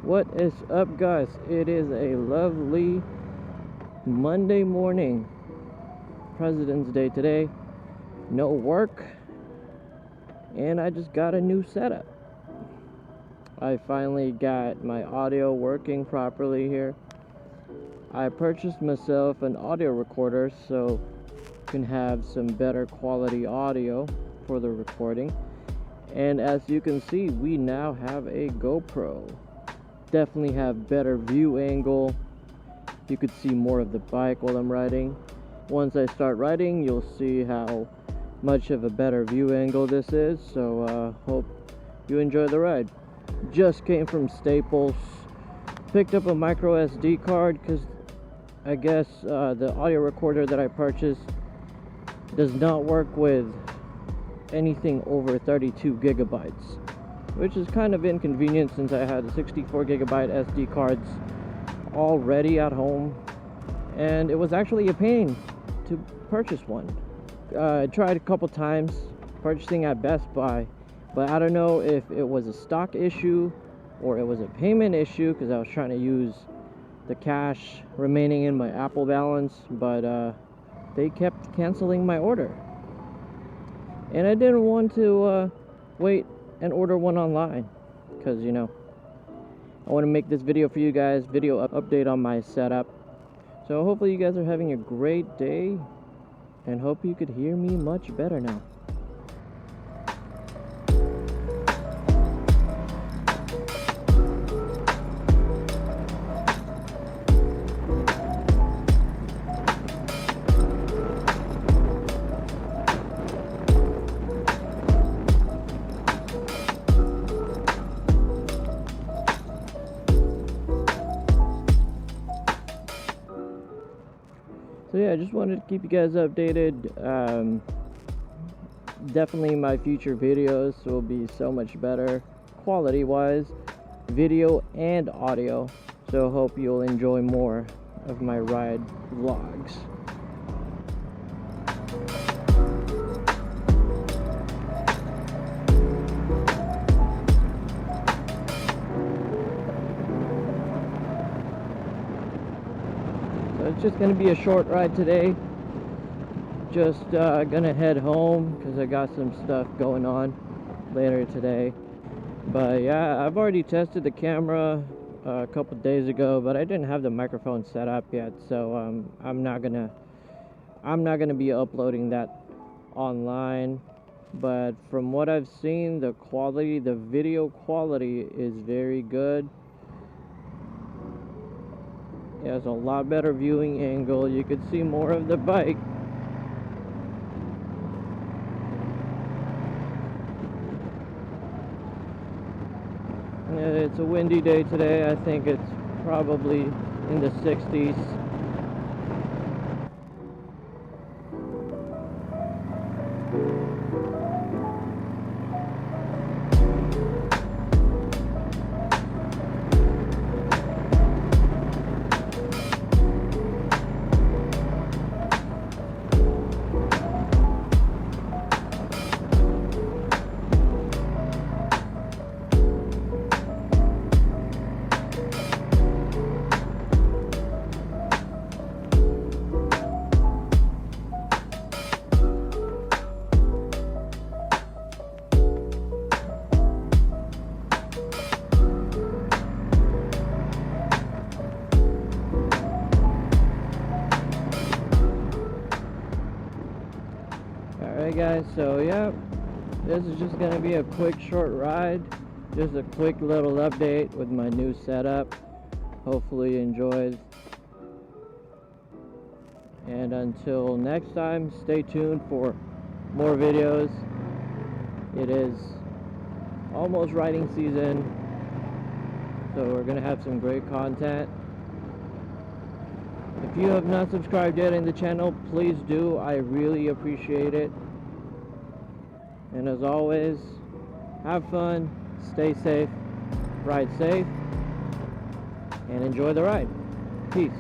What is up, guys? It is a lovely Monday morning, President's Day today. No work, and I just got a new setup. I finally got my audio working properly here. I purchased myself an audio recorder so I can have some better quality audio for the recording. And as you can see, we now have a GoPro. Definitely have better view angle. You could see more of the bike while I'm riding. Once I start riding, you'll see how much of a better view angle this is. So hope you enjoy the ride. Just came from Staples. Picked up a micro SD card because I guess the audio recorder that I purchased does not work with anything over 32 gigabytes, which is kind of inconvenient since I had 64 gigabyte SD cards already at home, and it was actually a pain to purchase one. I tried a couple times purchasing at Best Buy, but I don't know if it was a stock issue or it was a payment issue because I was trying to use the cash remaining in my Apple balance, but they kept canceling my order. And I didn't want to wait and order one online because, you know, I want to make this video for you guys, video update on my setup. So hopefully you guys are having a great day and hope you could hear me much better now. So yeah, I just wanted to keep you guys updated. Definitely my future videos will be so much better quality wise, video and audio. So hope you'll enjoy more of my ride vlogs. It's just gonna be a short ride today. Just gonna head home because I got some stuff going on later today. But yeah, I've already tested the camera a couple days ago, but I didn't have the microphone set up yet, so I'm not gonna be uploading that online. But from what I've seen, the video quality is very good. It has a lot better viewing angle. You could see more of the bike. It's a windy day today. I think it's probably in the 60s. Alright guys, so yeah, this is just gonna be a quick short ride, just a quick little update with my new setup. Hopefully you enjoyed, and until next time, stay tuned for more videos. It is almost riding season, so we're gonna have some great content. If you have not subscribed yet in the channel, please do. I really appreciate it. And as always, have fun, stay safe, ride safe, and enjoy the ride. Peace.